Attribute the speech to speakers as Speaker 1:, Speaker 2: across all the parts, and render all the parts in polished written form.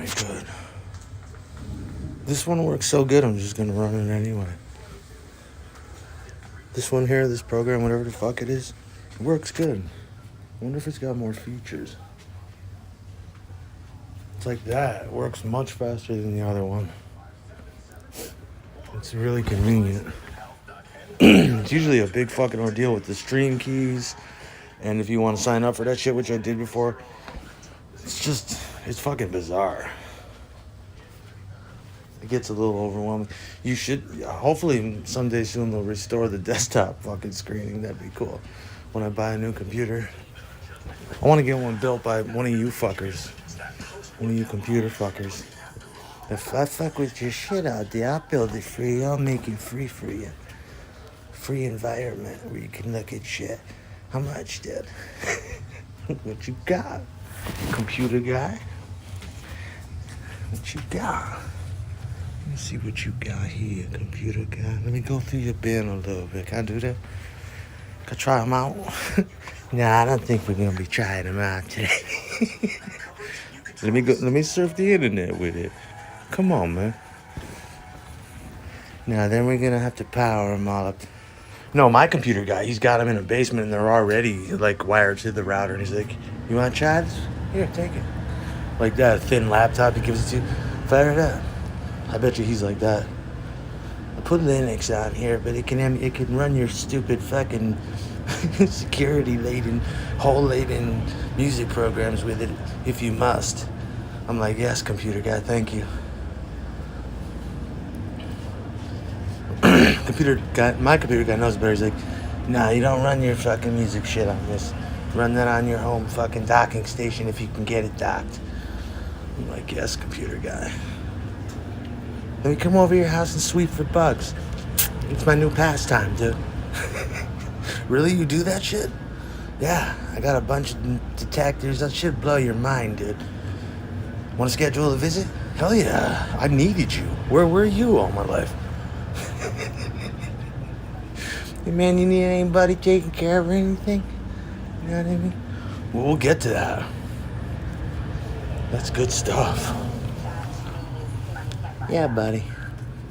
Speaker 1: Alright, good. This one works so good, I'm just gonna run it anyway. This one here, this program, whatever the fuck it is, it works good. I wonder if it's got more features. It's like that. It works much faster than the other one. It's really convenient. It's usually a big fucking ordeal with the stream keys. And if you want to sign up for that shit, which I did before, it's fucking bizarre. It gets a little overwhelming. You should, hopefully someday soon they'll restore the desktop fucking screening. That'd be cool. When I buy a new computer, I want to get one built by one of you fuckers. One of you computer fuckers. If I fuck with your shit out there, I'll build it for you. I'll make it free for you. Free environment where you can look at shit. How much, dude? What you got? Computer guy? What you got? Let me see what you got here, computer guy. Let me go through your bin a little bit. Can I do that? Can I try them out? Nah, I don't think we're gonna be trying them out today. Let me surf the internet with it. Come on, man. Now then we're gonna have to power them all up. No, my computer guy, he's got them in a basement and they're already like wired to the router. And he's like, you want to try this? Here, take it. Like that, a thin laptop, he gives it to you. Fire it up. I bet you he's like that. I put Linux on here, but it can run your stupid fucking security-laden, hole-laden music programs with it if you must. I'm like, yes, computer guy, thank you. My computer guy knows better. He's like, nah, you don't run your fucking music shit on this. Run that on your home fucking docking station if you can get it docked. I'm like, yes, computer guy. Let me come over your house and sweep for bugs. It's my new pastime, dude. Really? You do that shit? Yeah, I got a bunch of detectors. That should blow your mind, dude. Want to schedule a visit? Hell yeah. I needed you. Where were you all my life? Hey man, you need anybody taking care of anything? You know what I mean? Well, we'll get to that. That's good stuff. Yeah, buddy.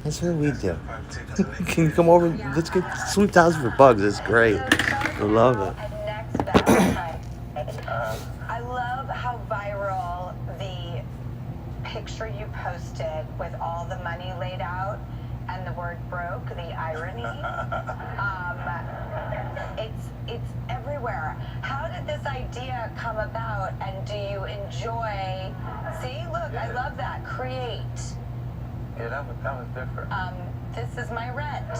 Speaker 1: That's what we do. Can you come over? Let's get sweep the house for bugs. It's great. I love it.
Speaker 2: I love how viral the picture you posted with all the money laid out and the word broke, the irony. It's everywhere. How did this idea come about, and do you enjoy? See, look, I love that. Create.
Speaker 3: Yeah, that was different.
Speaker 2: This is my rent.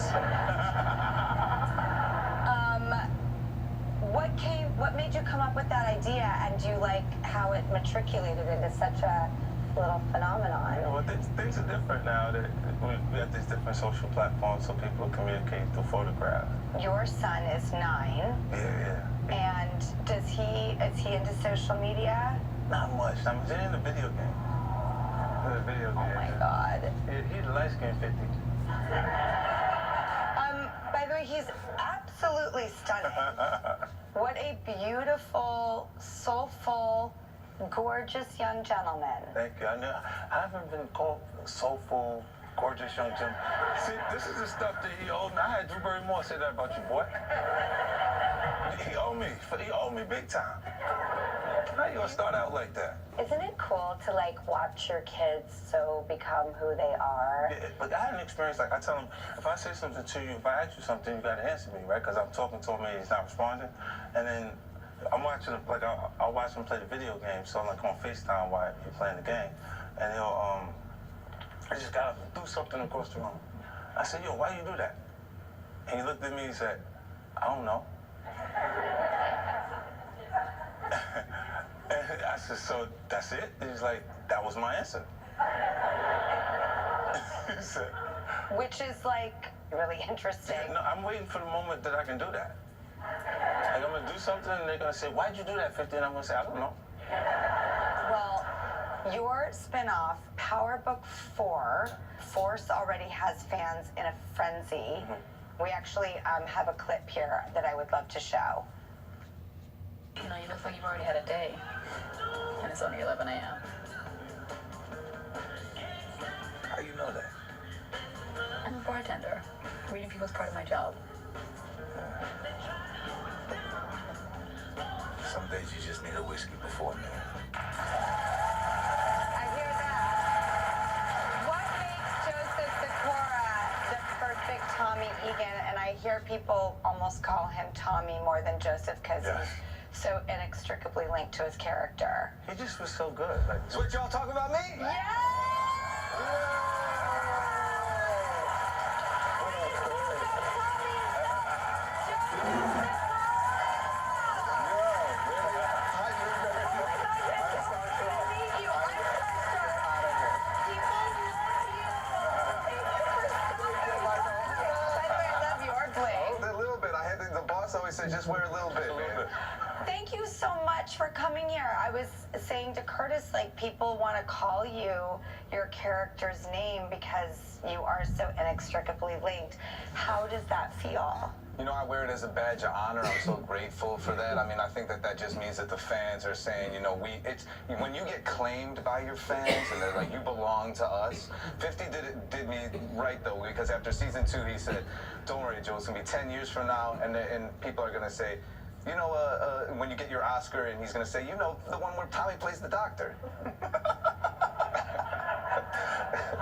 Speaker 2: What made you come up with that idea, and do you like how it matriculated into such a little phenomenon?
Speaker 3: Yeah, well, things are different now. That we have these different social platforms so people communicate through photographs.
Speaker 2: Your son is 9.
Speaker 3: Yeah.
Speaker 2: And is he into social media?
Speaker 3: Not much. I mean, he's in the video game.
Speaker 2: Oh my God.
Speaker 3: He's a light-skinned 50.
Speaker 2: By the way, he's absolutely stunning. What a beautiful, soulful, gorgeous young gentleman.
Speaker 3: Thank you. I haven't been called soulful, gorgeous young gentleman. See, this is the stuff that he owed me. I had Drew Barrymore say that about you, boy. He owed me big time. How you gonna start out like that?
Speaker 2: Isn't it cool to watch your kids so become who they are?
Speaker 3: Yeah, but I had an experience, I tell him, if I say something to you, if I ask you something, you gotta answer me, right? Because I'm talking to him and he's not responding. And then I'm watching, I'll watch him play the video game, so I'm on FaceTime while he's playing the game. And he'll, I just got up and threw something across the room. I said, yo, why you do that? And he looked at me and he said, I don't know. I said, so that's it? And he's like, that was my answer. He said,
Speaker 2: which is really interesting.
Speaker 3: No, I'm waiting for the moment that I can do that. I'm gonna do something and they're gonna say, why'd you do that, 50? And I'm gonna say, I don't know.
Speaker 2: Well, your spinoff, Power Book 4, Force already has fans in a frenzy. Mm-hmm. We actually have a clip here that I would love to show.
Speaker 4: You look like you've already had a day, and it's only 11 a.m. you know that?
Speaker 5: I'm a bartender. Reading people's part of my job.
Speaker 4: Some days you just need a whiskey before noon.
Speaker 2: I hear that. What makes Joseph Sikora the perfect Tommy Egan? And I hear people almost call him Tommy more than Joseph because
Speaker 3: Yes.
Speaker 2: he's so inextricably linked to his character.
Speaker 3: He just was so good. Like,
Speaker 4: So what y'all talking about me? A little bit. The boss always said just wear a little bit, man.
Speaker 2: Thank you so much for coming here. I was saying to Curtis, like, people want to call you your character's name because you are so inextricably linked. How does that feel?
Speaker 4: You know, I wear it as a badge of honor. I'm so grateful for that. I mean, I think that just means that the fans are saying, you know, it's when you get claimed by your fans and they're like, you belong to us. 50 did me right though, because after season 2, he said, don't worry, Joe, it's gonna be 10 years from now, and people are gonna say, you know, when you get your Oscar, and he's gonna say, you know, the one where Tommy plays the doctor.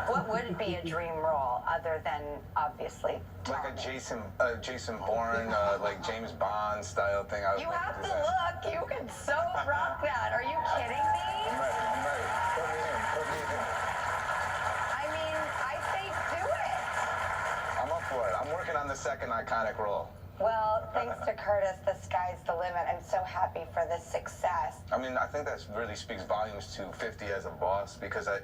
Speaker 2: What would be a dream role other than obviously
Speaker 4: Like a
Speaker 2: Tommy?
Speaker 4: Jason Bourne, like James Bond style thing. I would
Speaker 2: You
Speaker 4: like
Speaker 2: have
Speaker 4: to
Speaker 2: the
Speaker 4: design.
Speaker 2: look. You could so rock that. Are you kidding me?
Speaker 4: I'm ready. Put me in.
Speaker 2: I mean, I say do it.
Speaker 4: I'm up for it. I'm working on the second iconic role.
Speaker 2: Well, thanks to Curtis, the sky's the limit. I'm so happy for this success.
Speaker 4: I mean, I think that really speaks volumes to 50 as a boss, because I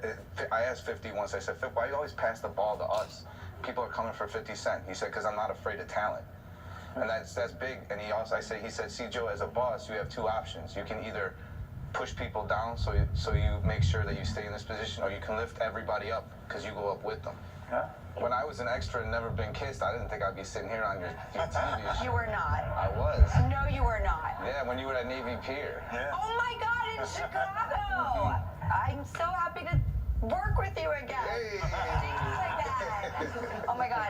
Speaker 4: asked 50 once, I said, 50, why do you always pass the ball to us? People are coming for 50 Cent. He said, because I'm not afraid of talent. And that's big. And he said, see, Joe, as a boss, you have two options. You can either push people down so you make sure that you stay in this position, or you can lift everybody up because you go up with them.
Speaker 3: yeah.
Speaker 4: When I was an extra and never been kissed, I didn't think I'd be sitting here on your TV.
Speaker 2: You were not.
Speaker 4: I was.
Speaker 2: No, you were not.
Speaker 4: Yeah, when you were at Navy Pier.
Speaker 3: Yeah.
Speaker 2: Oh my God, in Chicago! I'm so happy to work with you again.
Speaker 4: Hey.
Speaker 2: Thanks again. Oh my God,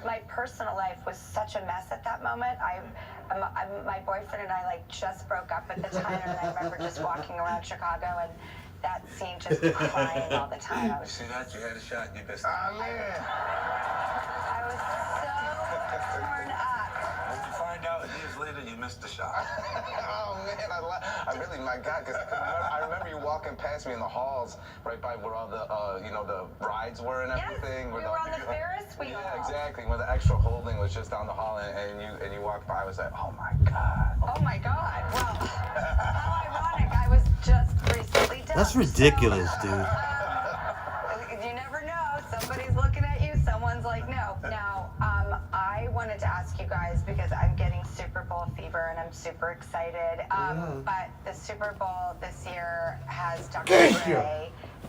Speaker 2: my personal life was such a mess at that moment. My boyfriend and I like just broke up at the time, and I remember just walking around Chicago and that scene, just crying all the time. I
Speaker 4: You
Speaker 2: was
Speaker 4: see that? You had a shot. You missed it.
Speaker 3: Oh, man.
Speaker 2: I was so torn up.
Speaker 3: When you find out years later you missed the shot.
Speaker 4: Oh man, I really, my God, because I remember you walking past me in the halls, right by where all the, the rides were and
Speaker 2: Yes,
Speaker 4: everything.
Speaker 2: we were on the Ferris wheel.
Speaker 4: Yeah, exactly. Where the extra holding was just down the hall, and you walked by. I was like, oh my God.
Speaker 2: Oh my God. Well, how ironic. I was just recently done.
Speaker 1: That's ridiculous, dude.
Speaker 2: You never know. Somebody's looking at you. Someone's like, no. Now, I wanted to ask you guys because I'm getting Super Bowl fever and I'm super excited. But the Super Bowl this year has Dr. Dre,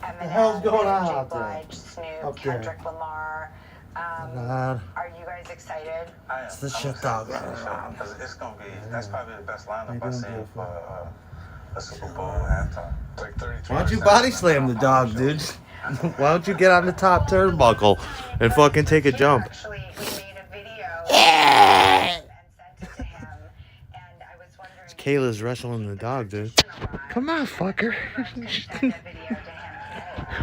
Speaker 2: Eminem,
Speaker 1: The hell's going on
Speaker 2: Mary J.
Speaker 1: out there?
Speaker 2: Blige, Snoop,
Speaker 1: Up there.
Speaker 2: Kendrick Lamar.
Speaker 1: God.
Speaker 2: Are you guys excited?
Speaker 3: I am.
Speaker 1: It's the
Speaker 3: I'm
Speaker 1: shit
Speaker 3: excited
Speaker 1: dog.
Speaker 3: for the show, 'cause it's gonna be. That's probably the best
Speaker 1: How you
Speaker 3: lineup I've
Speaker 1: doing,
Speaker 3: seen
Speaker 1: beautiful?
Speaker 3: for a Super Bowl halftime.
Speaker 4: It's like 33.
Speaker 1: Why don't you body slam the dog, dude? Why don't you get on the top turnbuckle and fucking take a jump?
Speaker 2: Actually, we made a video and sent it to him, and I was wondering.
Speaker 1: Kayla's wrestling the dog, dude. Come on, fucker.
Speaker 2: Send a video to him today.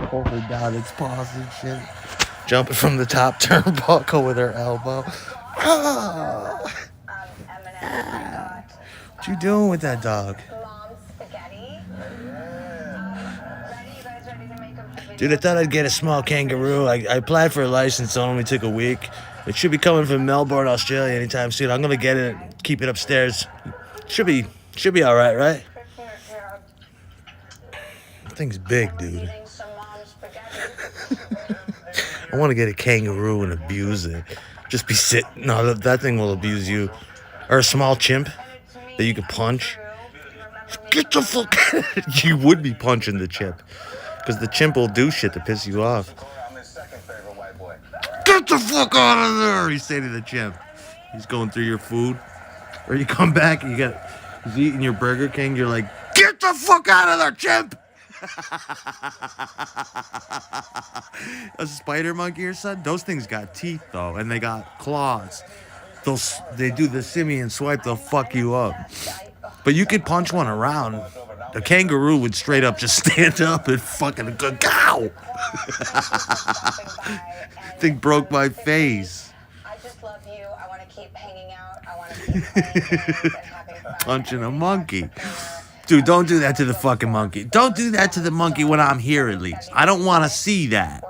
Speaker 1: Holding down its paws and shit. Jumping from the top turnbuckle with her elbow. Ah,
Speaker 2: Eminem, I got
Speaker 1: what you doing with that dog?
Speaker 2: Mom's spaghetti. Ready? You guys ready to make a video?
Speaker 1: Dude, I thought I'd get a small kangaroo. I applied for a license, so it only took a week. It should be coming from Melbourne, Australia anytime soon. I'm gonna get it, keep it upstairs. Should be all right, right? That thing's big, dude.
Speaker 2: Eating some mom's spaghetti.
Speaker 1: I want to get a kangaroo and abuse it. Just be sitting. No, that thing will abuse you. Or a small chimp that you can punch. Get the fuck out. You would be punching the chimp. Because the chimp will do shit to piss you off.
Speaker 4: I'm his second favorite white boy.
Speaker 1: Get the fuck out of there, you say to the chimp. He's going through your food. Or you come back and he's eating your Burger King. You're like, get the fuck out of there, chimp. A spider monkey or something? Those things got teeth though, and they got claws. They do the simian swipe, they'll fuck you up. But you could punch one around. A kangaroo would straight up just stand up and fucking go, gow! Thing broke my face.
Speaker 2: I just love you. I want to keep hanging out. I want to keep playing games and having fun.
Speaker 1: Punching a monkey. Dude, don't do that to the fucking monkey. Don't do that to the monkey when I'm here, at least. I don't want to see that.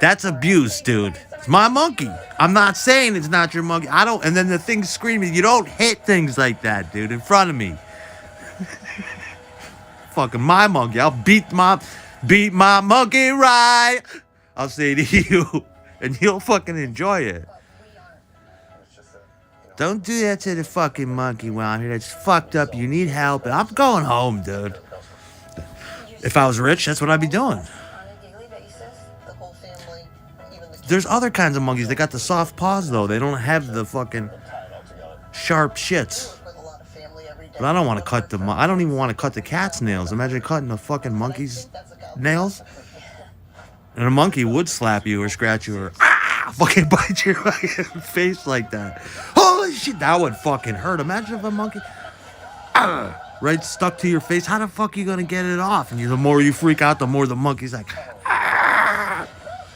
Speaker 1: That's abuse, dude. It's my monkey. I'm not saying it's not your monkey. I don't. And then the thing's screaming. You don't hit things like that, dude, in front of me. Fucking my monkey. I'll beat my monkey right. I'll say to you, and you'll fucking enjoy it. Don't do that to the fucking monkey when I'm here. That's fucked up. You need help. And I'm going home, dude. If I was rich, that's what I'd be doing. There's other kinds of monkeys. They got the soft paws, though. They don't have the fucking sharp shits. But I don't want to cut I don't even want to cut the cat's nails. Imagine cutting a fucking monkey's nails. And a monkey would slap you or scratch you or fucking bite your fucking face like that. Holy shit, that would fucking hurt. Imagine if a monkey right stuck to your face. How the fuck are you gonna get it off? And the more you freak out, the more the monkey's like,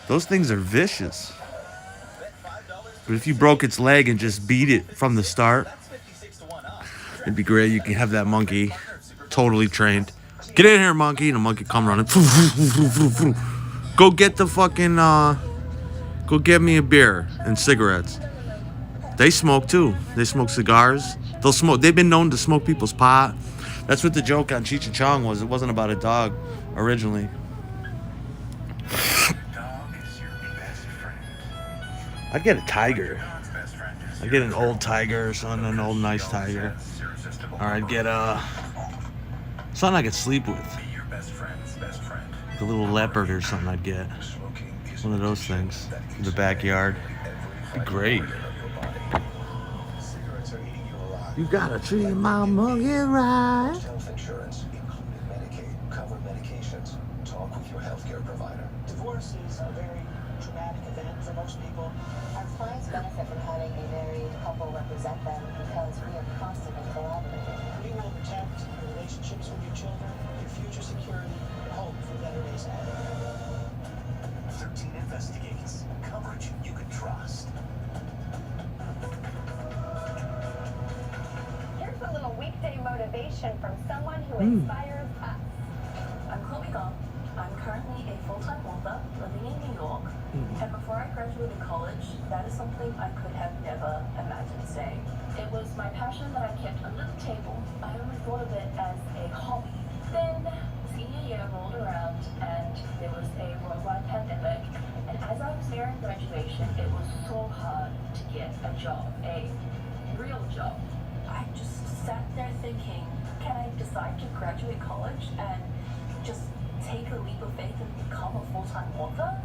Speaker 1: Those things are vicious. But if you broke its leg and just beat it from the start, it'd be great. You can have that monkey totally trained. Get in here, monkey. And the monkey come running. Go get the fucking, go get me a beer and cigarettes. They smoke too. They smoke cigars. They'll smoke. They've been known to smoke people's pot. That's what the joke on Cheech and Chong was. It wasn't about a dog originally. I'd get a tiger. I'd get an old tiger or something, an old nice tiger. Or I'd get something I could sleep with. Like a little leopard or something I'd get. One of those things in the backyard. It'd be great. You gotta treat my monkey right.
Speaker 6: Health insurance, including Medicaid, cover medications. Talk with your healthcare provider.
Speaker 7: Divorce is a very traumatic event for most people.
Speaker 8: Our clients benefit from having a married couple represent them because we are constantly collaborating.
Speaker 7: We will protect your relationships with your children, your future security, and hope for better days ahead.
Speaker 6: 13 investigates. Coverage you can trust.
Speaker 2: Here's a little weekday motivation from someone who inspires us.
Speaker 5: I'm Chloe Gong. I'm currently a full-time author living in New York. And before I graduated college, that is something I could have never imagined saying. It was my passion that I kept under the table. I only thought of it as a hobby. Then senior year rolled around and there was a worldwide pandemic. And as I was nearing graduation, it was so hard to get a job, a real job. I just sat there thinking, can I decide to graduate college and just take a leap of faith and become a full-time author?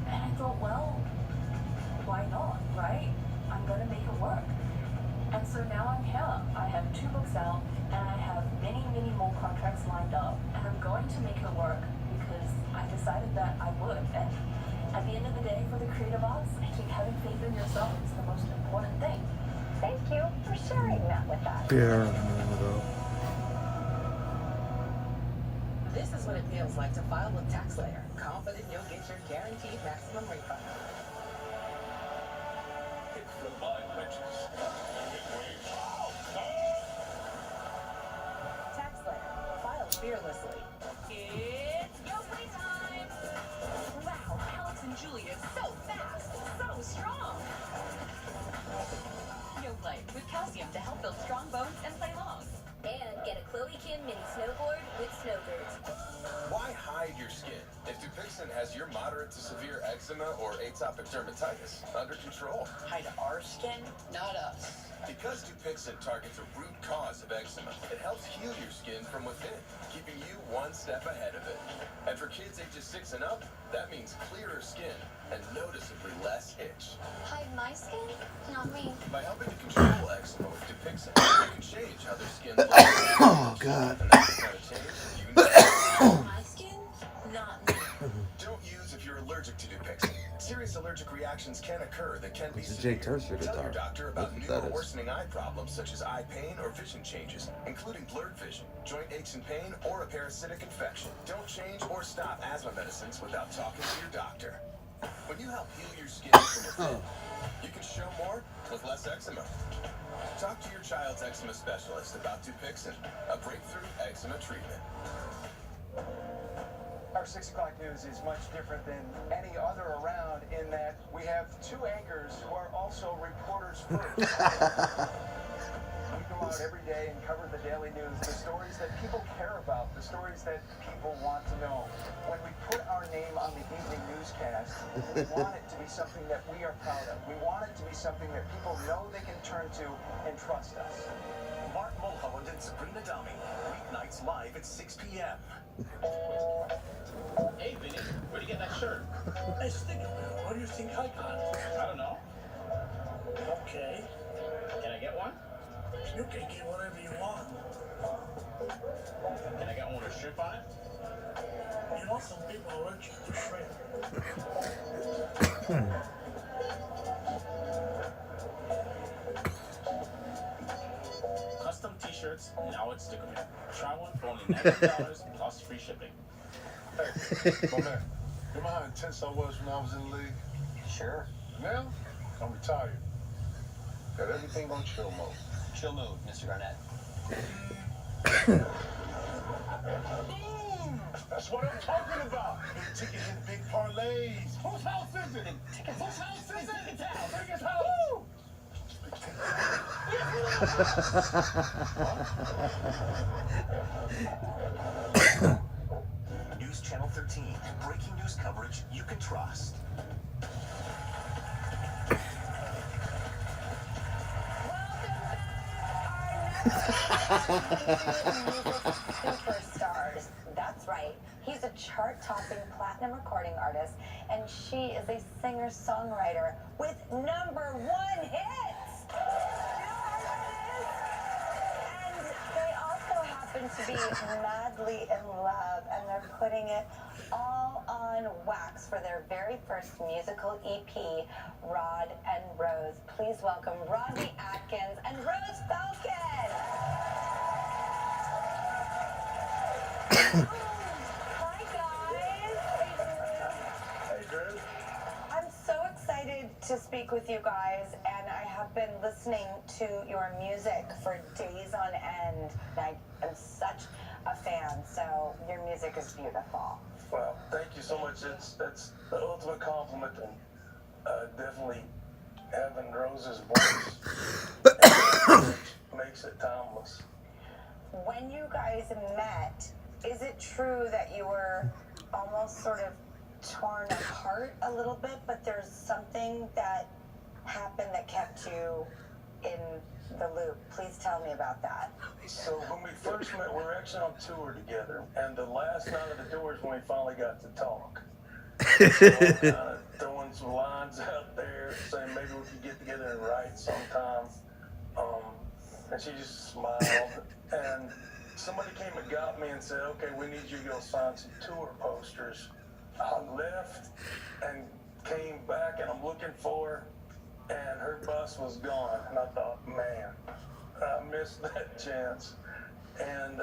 Speaker 5: And I thought, well, why not, right? I'm gonna make it work. And so now I'm here. I have 2 books out and I have many, many more contracts lined up. And I'm going to make it work because I decided that I would. And at the end of the day, for the creative arts, I think having faith in yourself is the most important thing.
Speaker 2: Thank you for sharing that with us.
Speaker 1: Yeah.
Speaker 9: This is what it feels like to file with TaxSlayer. Confident you'll get your guaranteed maximum refund. TaxSlayer. File fearlessly.
Speaker 10: It's Yoplait time! Wow, Alex and Julia is so fast, so strong! Yoplait, with calcium to help build strong bones and play long.
Speaker 8: And get a Chloe Kim mini snowboard with snowbirds.
Speaker 11: Why hide your skin if Dupixent has your moderate to severe eczema or atopic dermatitis under control?
Speaker 9: Hide our skin, not us.
Speaker 11: Because Dupixent targets a root cause of eczema, it helps heal your skin from within, keeping you one step ahead of it. And for kids ages 6 and up, that means clearer skin and noticeably less itch.
Speaker 8: Hide my skin? Not me.
Speaker 11: By helping to control eczema with Dupixent, you can change how their skin looks.
Speaker 1: Oh, God.
Speaker 11: And that's the kind of change you need.
Speaker 8: My skin?
Speaker 11: Serious allergic reactions can occur that can be
Speaker 1: It's a
Speaker 11: severe.
Speaker 1: Jake Tercer
Speaker 11: Tell
Speaker 1: guitar.
Speaker 11: your doctor
Speaker 1: That's
Speaker 11: about
Speaker 1: what
Speaker 11: new
Speaker 1: that
Speaker 11: or
Speaker 1: is.
Speaker 11: worsening eye problems such as eye pain or vision changes, including blurred vision, joint aches and pain, or a parasitic infection. Don't change or stop asthma medicines without talking to your doctor. When you help heal your skin from within, you can show more with less eczema. Talk to your child's eczema specialist about Dupixent, a breakthrough eczema treatment.
Speaker 12: Our 6 o'clock news is much different than any other around in that we have 2 anchors who are also reporters first. We go out every day and cover the daily news, the stories that people care about, the stories that people want to know. When we put our name on the evening newscast, we want it to be something that we are proud of. We want it to be something that people know they can turn to and trust us.
Speaker 6: Mark Mulholland and Sabrina Dami, weeknights live at 6 p.m.
Speaker 13: Hey, Vinny, where'd you get that shirt?
Speaker 7: Hey, Sticker, what do you think I got?
Speaker 13: I don't know.
Speaker 7: Okay.
Speaker 13: Can I get one?
Speaker 7: You can get whatever you want.
Speaker 13: Can I get one with a shrimp on it?
Speaker 7: You know, some people are allergic to shrimp.
Speaker 13: Custom t-shirts, now at Stickerman. Try one for only $90 plus free shipping.
Speaker 3: Hey, my man, remember how intense I was when I was in the league?
Speaker 6: Sure.
Speaker 3: Now, I'm retired. Got everything on chill mode.
Speaker 6: Chill mode, Mr. Garnett.
Speaker 3: Boom! That's what I'm talking about. Big ticket and big parlays. Whose house is it? Whose house is it? Biggest house.
Speaker 6: News Channel 13. Breaking news coverage you can trust.
Speaker 2: Superstars. That's right. He's a chart-topping platinum recording artist, and she is a singer-songwriter with #1 hits. And they also happen to be madly in love, and they're putting it all on wax for their very first musical EP, Rod and Rose. Please welcome Rodney Atkins and Rose Falcon. Hi, guys.
Speaker 3: Hey, Drew.
Speaker 2: I'm so excited to speak with you guys, and I have been listening to your music for days on end. I am such a fan, so your music is beautiful.
Speaker 12: Well, thank you so much. That's the ultimate compliment, and definitely having Rose's voice makes it timeless.
Speaker 2: When you guys met, is it true that you were almost sort of torn apart a little bit, but there's something that happened that kept you in the loop? Please tell me about that.
Speaker 12: So when we first met, we were actually on tour together, and the last night of the tour is when we finally got to talk. So I'm kind of throwing some lines out there, saying maybe we could get together and write sometime. And she just smiled, and somebody came and got me and said, okay, we need you to go sign some tour posters. I left and came back, and I'm looking for her, and her bus was gone. And I thought, man, I missed that chance. And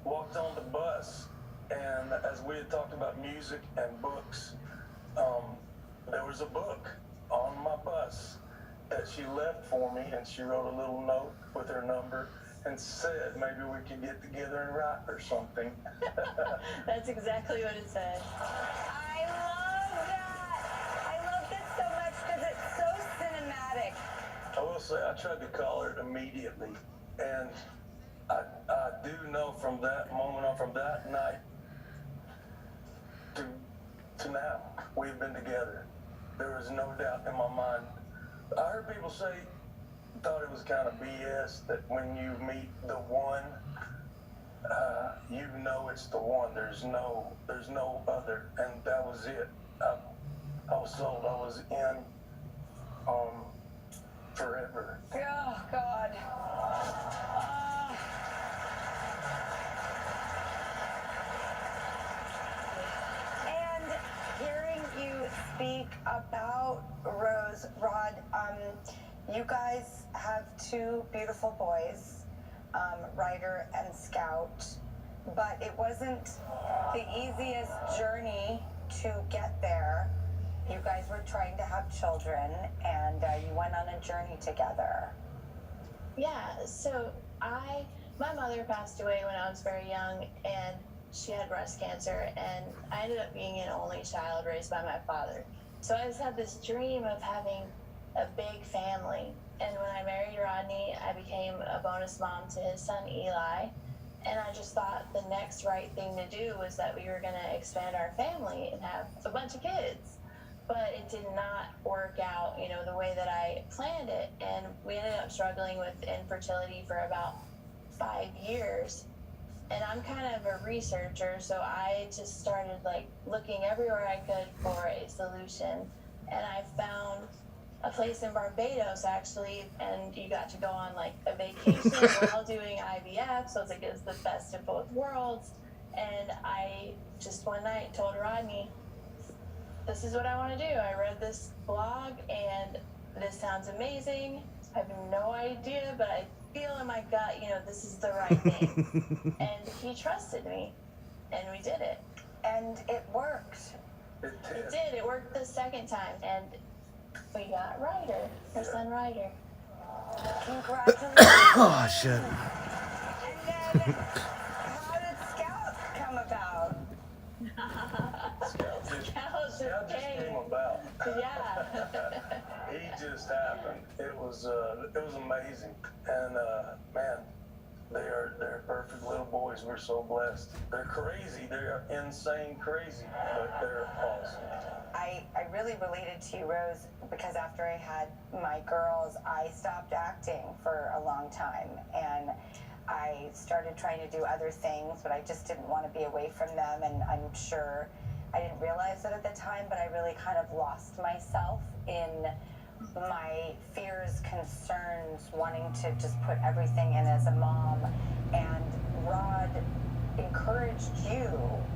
Speaker 12: walked on the bus, and as we had talked about music and books, there was a book on my bus that she left for me, and she wrote a little note with her number and said maybe we could get together and write or something.
Speaker 5: That's exactly what it said.
Speaker 2: I love that. I love this so much because it's so cinematic.
Speaker 12: I will say I tried to call her immediately, and I do know from that moment on, from that night to now, we've been together. There is no doubt in my mind. I heard people say, thought it was kind of BS that when you meet the one, you know it's the one. There's no other, and that was it. I was sold. I was in forever.
Speaker 2: Oh, God. And hearing you speak speak about Rose. Rod, you guys have two beautiful boys, Ryder and Scout, but it wasn't the easiest journey to get there. You guys were trying to have children, and you went on a journey together.
Speaker 14: Yeah, so my mother passed away when I was very young, and she had breast cancer, and I ended up being an only child raised by my father. So I just had this dream of having a big family. And when I married Rodney, I became a bonus mom to his son Eli. And I just thought the next right thing to do was that we were going to expand our family and have a bunch of kids. But it did not work out, the way that I planned it. And we ended up struggling with infertility for about 5 years. And I'm kind of a researcher, so I just started looking everywhere I could for a solution. And I found a place in Barbados actually, and you got to go on a vacation while doing IVF, so it was the best of both worlds. And I just one night told Rodney, this is what I want to do. I read this blog and this sounds amazing. I have no idea, but I feel in my gut, this is the right thing. And he trusted me, and we did it.
Speaker 2: And it worked.
Speaker 14: It did. It worked the second time, and we got Ryder, her son Ryder.
Speaker 2: Congratulations.
Speaker 1: Oh, shit.
Speaker 2: And then, how did Scout come about?
Speaker 12: Scout just came about.
Speaker 14: Yeah.
Speaker 12: He just happened. It was amazing, and man, they're perfect little boys. We're so blessed. They're crazy. They're insane crazy, but they're awesome.
Speaker 2: I really related to you, Rose, because after I had my girls, I stopped acting for a long time, and I started trying to do other things, but I just didn't want to be away from them, and I'm sure I didn't realize it at the time, but I really kind of lost myself in my fears, concerns, wanting to just put everything in as a mom. And Rod encouraged you.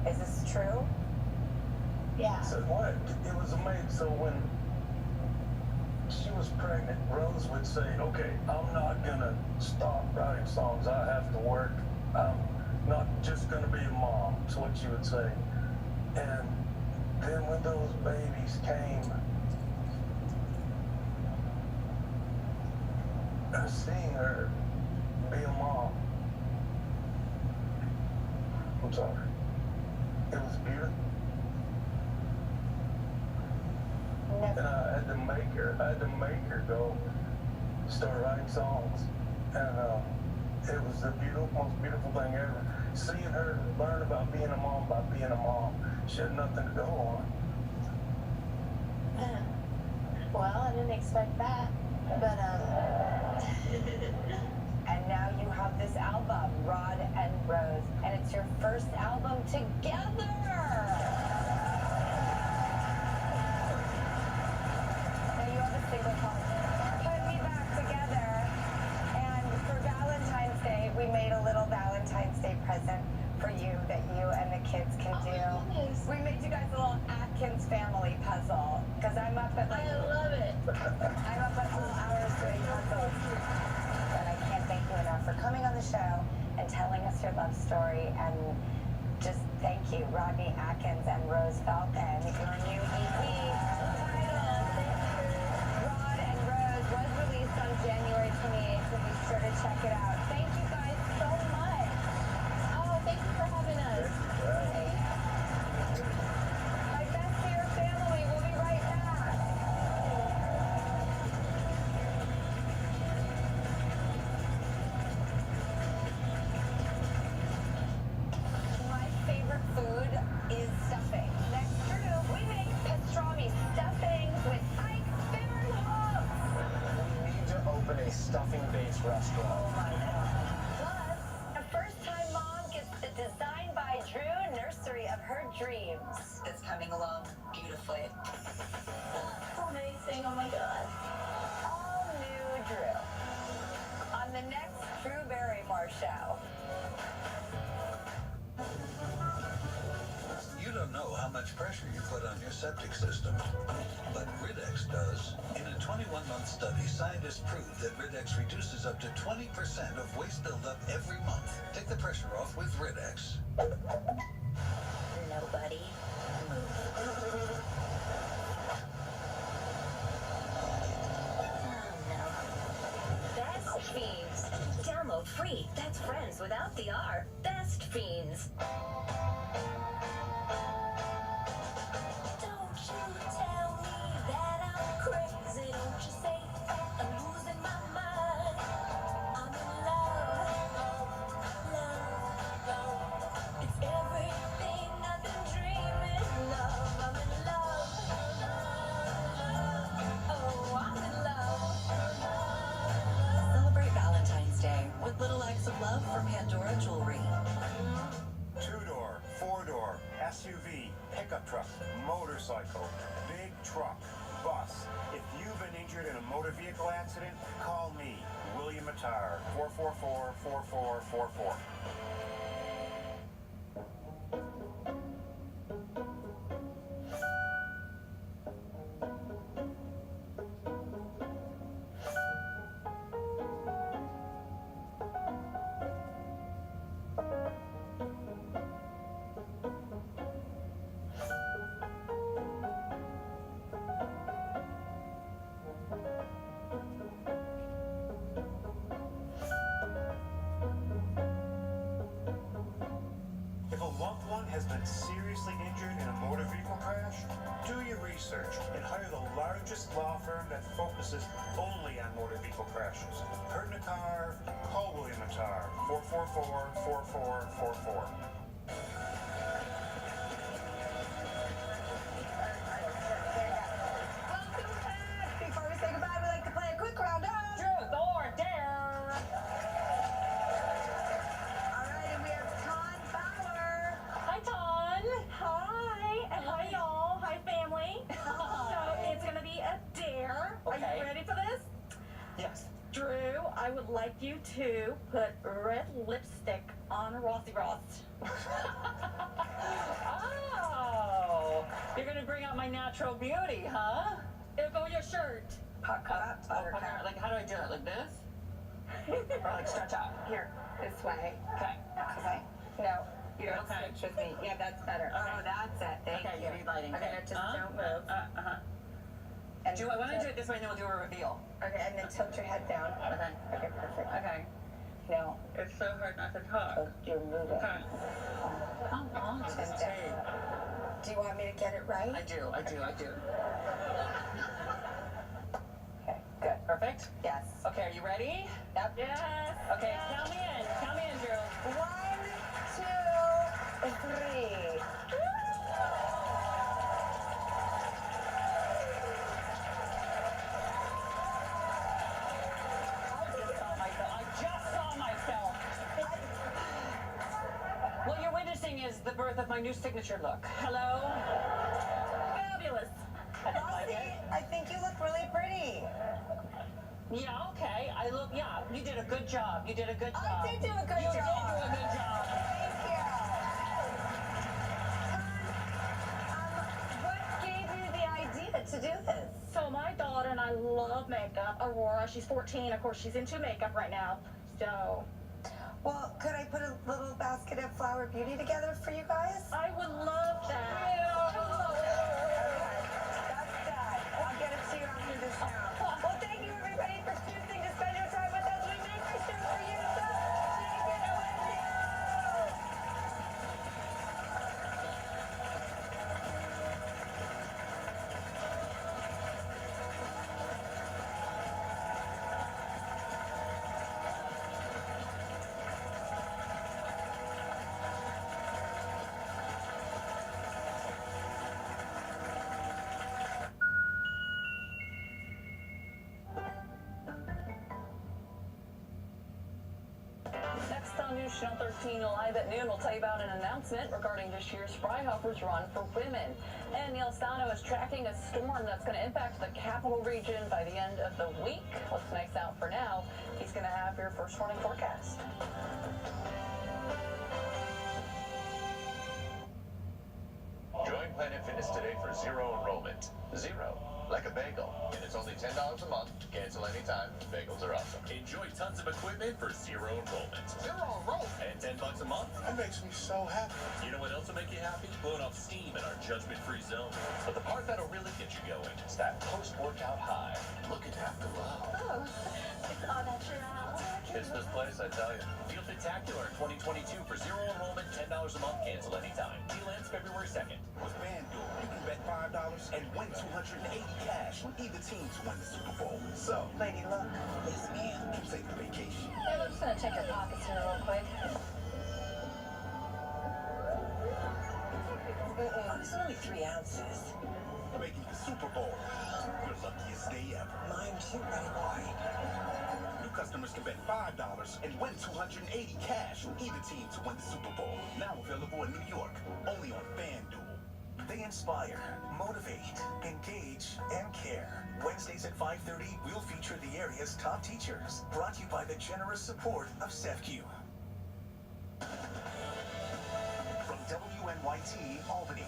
Speaker 2: Is this true?
Speaker 14: Yeah.
Speaker 12: So what? It was amazing. So when she was pregnant, Rose would say, okay, I'm not gonna stop writing songs. I have to work. I'm not just gonna be a mom. That's what she would say. And then when those babies came, seeing her be a mom, I'm sorry, it was beautiful. And I had to make her go start writing songs. And it was the most beautiful thing ever. Seeing her learn about being a mom by being a mom. She had nothing to go on.
Speaker 14: Well, I didn't expect that. But
Speaker 2: and now you have this album, Rod and Rose, and it's your first album together. Now you have a single called Put Me Back Together, and for Valentine's Day, we made a little Valentine's Day present for you that you and the kids can do. We made you guys a little Atkins family puzzle, because I'm up at
Speaker 14: I love it.
Speaker 2: I'm up at all hours doing puzzles. And I can't thank you enough for coming on the show and telling us your love story. And just thank you, Rodney Atkins and Rose Falcon. Your new EP titled Rod and Rose was released on January 28th, so be sure to check it out. Thank you guys so much.
Speaker 14: Oh, thank you for having us.
Speaker 2: My best to your family. We'll be right back. My favorite food is stuffing. That's true. We make pastrami stuffing with Ike Fairhope.
Speaker 6: We need to open a stuffing-based restaurant.
Speaker 2: Oh my God. Plus, a first-time mom gets the Design by Drew nursery of her dreams. It's coming along beautifully.
Speaker 14: Amazing. Oh my God.
Speaker 2: All new Drew on the next Drew Barrymore show.
Speaker 15: You don't know how how much pressure you put on your septic system, but Rid-X does. In a 21-month study, scientists proved that Rid-X reduces up to 20% of waste buildup every month. Take the pressure off with Rid-X.
Speaker 16: Nobody move. Best Fiends. Download free. That's friends without the R. Best Fiends. Don't you tell me that I'm crazy. Don't you say I'm losing my mind. I'm in love. It's everything I've been dreaming of. I'm in love. Oh, I'm in love.
Speaker 17: Celebrate Valentine's Day with little acts of love from Pandora Jewelry.
Speaker 18: Two-door, four-door, SUV, pickup truck, motorcycle, big truck, bus. If you've been injured in a motor vehicle accident, call me, William Attar, 444-4444. If a loved one has been seriously injured in a motor vehicle crash, do your research and hire the largest law firm that focuses only on motor vehicle crashes. Hurt in a car, call William Attar, 444-4444.
Speaker 2: Before we say goodbye, we like to play a quick round of
Speaker 9: Truth or Dare.
Speaker 2: All right, and we have Ton Bauer.
Speaker 9: Hi, Ton. Hi. And hi, y'all. Hi, family. So it's going to be a dare. Are you ready for this?
Speaker 19: Yes.
Speaker 9: Drew, I would like you to put red lipstick on Rossi Ross. Oh, you're going to bring out my natural beauty, huh? It'll go with your shirt.
Speaker 2: Pucker up, buttercup.
Speaker 9: Like, how do I do it? Like this? Or like stretch out?
Speaker 2: Here, this way.
Speaker 9: Okay.
Speaker 2: Okay. No, you don't
Speaker 9: Okay.
Speaker 2: switch with me. Yeah, that's better. Oh, that's it. Thank
Speaker 9: Okay,
Speaker 2: you.
Speaker 9: you need lighting.
Speaker 2: Okay,
Speaker 9: Okay.
Speaker 2: just don't move. And
Speaker 9: Do I want to do it this way and then we'll do a reveal?
Speaker 2: Okay, and then tilt your head down.
Speaker 9: Okay.
Speaker 2: Okay, perfect.
Speaker 9: Okay.
Speaker 2: No.
Speaker 9: It's so hard not to talk.
Speaker 2: Oh, you're moving.
Speaker 9: Okay. How long does this take?
Speaker 2: Do you want me to get it right?
Speaker 9: I do.
Speaker 2: Okay, good.
Speaker 9: Perfect?
Speaker 2: Yes.
Speaker 9: Okay, are you ready?
Speaker 2: Yep.
Speaker 9: Yes. Okay, count me in. Count me in, Drew.
Speaker 2: 1, 2, 3.
Speaker 9: I just saw myself. What you're witnessing is the birth of my new signature look. Hello? Fabulous.
Speaker 2: Rossi, I think you look really pretty.
Speaker 9: Yeah, okay. You did a good job. You did a good job.
Speaker 2: I did do a good
Speaker 9: You
Speaker 2: job.
Speaker 9: did do a good job.
Speaker 2: Thank you. What gave you the idea to do this?
Speaker 9: So my daughter and I love makeup. Aurora, she's 14. Of course, she's into makeup right now. So,
Speaker 2: Well, could I put a little basket of flower beauty together for you guys?
Speaker 9: I would love that.
Speaker 2: That's that. I'll get it to you after this now. Well, thank you everybody for choosing to spend your time with us. We make this show for you, so take it away.
Speaker 20: Next on News Channel 13 Live at noon, we'll tell you about an announcement regarding this year's Freihofer's Run for Women. And Neil Stano is tracking a storm that's going to impact the capital region by the end of the week. Looks nice out for now. He's going to have your first warning forecast.
Speaker 21: Join Planet
Speaker 11: this today for zero enrollment. Zero. Like a bagel. And it's only $10 a month. Cancel anytime. Bagels are awesome. Enjoy tons of equipment for zero enrollment. Zero enrollment? And $10 a month? That makes me so happy. You know what else will make you happy? Blowing off steam in our judgment-free zone. But the part that'll really get you going is that post-workout high. Looking after love.
Speaker 9: Oh, it's all natural.
Speaker 11: It's this place, I tell you. Feel Spectacular 2022 for zero enrollment, $10 a month, cancel anytime. Deal ends February 2nd.
Speaker 6: With FanDuel, you can bet $5 and win $280 cash when either team to win the Super Bowl. So, Lady Luck, yes ma'am, can take a vacation.
Speaker 8: Hey, I'm just gonna check your pockets here real quick.
Speaker 7: It's only 3 ounces.
Speaker 6: Making the Super Bowl your luckiest day ever.
Speaker 7: Mine too, right boy.
Speaker 6: New customers can bet $5 and win $280 cash on either team to win the Super Bowl. Now available in New York, only on FanDuel. They inspire, motivate, engage, and care. Wednesdays at 5:30, we'll feature the area's top teachers. Brought to you by the generous support of CEFCU. From WNYT Albany,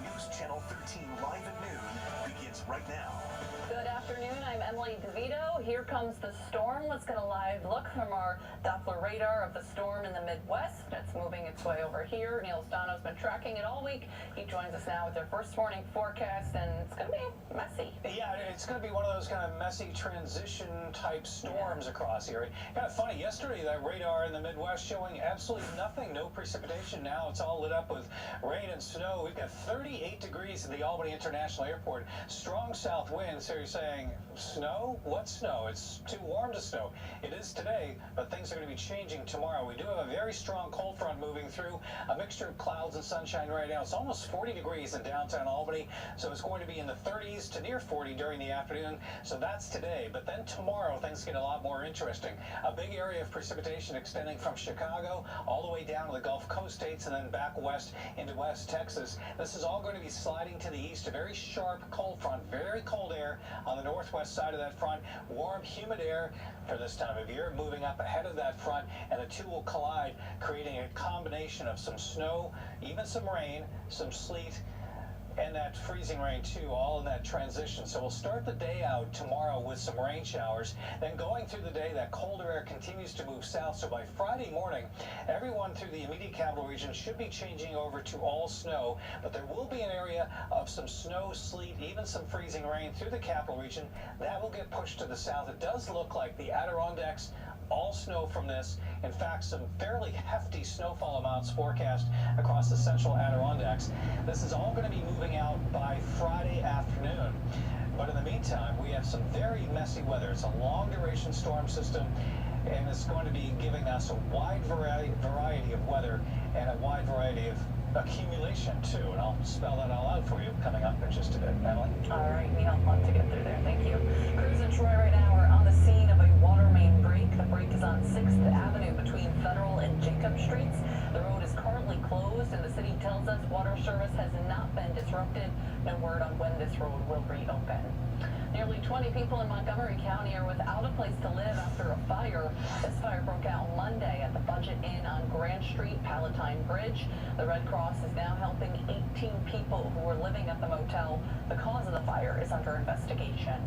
Speaker 6: News Channel 13 live at noon begins right now.
Speaker 20: Good afternoon, I'm Emily DeVito. Here comes the storm. Let's get a live look from our Doppler radar of the storm in the Midwest. It's moving its way over here. Neil Stano's been tracking it all week. He joins us now with their first morning forecast, and it's going to be messy.
Speaker 19: Yeah, it's going to be one of those kind of messy transition type storms across here. Kind of funny, yesterday that radar in the Midwest showing absolutely nothing, no precipitation. Now it's all lit up with rain and snow. We've got 38 degrees at the Albany International Airport. Strong south winds. So you're saying, snow? What snow? It's too warm to snow. It is today, but things are going to be changing tomorrow. We do have a very strong cold front moving through, a mixture of clouds and sunshine right now. It's almost 40 degrees in downtown Albany, so it's going to be in the 30s to near 40 during the afternoon. So that's today, but then tomorrow things get a lot more interesting. A big area of precipitation extending from Chicago all the way down to the Gulf Coast states and then back west into West Texas. This is all going to be sliding to the east. A very sharp cold front, very cold air on the northwest side of that front. Warm, humid air for this time of year moving up ahead of that front, and the two will collide, creating a combination of some snow, even some rain, some sleet, and that freezing rain too, all in that transition. So we'll start the day out tomorrow with some rain showers. Then going through the day, that colder air continues to move south. So by Friday morning, everyone through the immediate capital region should be changing over to all snow. But there will be an area of some snow, sleet, even some freezing rain through the capital region. That will get pushed to the south. It does look like the Adirondacks, all snow from this. In fact, some fairly hefty snowfall amounts forecast across the central Adirondacks. This is all going to be moving out by Friday afternoon. But in the meantime, we have some very messy weather. It's a long duration storm system, and it's going to be giving us a wide variety of weather and a wide variety of accumulation too. And I'll spell that all out for you coming up in just a bit. Emily?
Speaker 20: All right, Neil, want to get through there. Thank you. Crews in Troy right now are on the scene of a water main break. The break is on 6th Avenue between Federal and Jacob Streets. The road is currently closed, and the city tells us water service has not been disrupted. No word on when this road will reopen. Nearly 20 people in Montgomery County are without a place to live after a fire. This fire broke out Monday at the Budget Inn on Grand Street, Palatine Bridge. The Red Cross is now helping 18 people who were living at the motel. The cause of the fire is under investigation.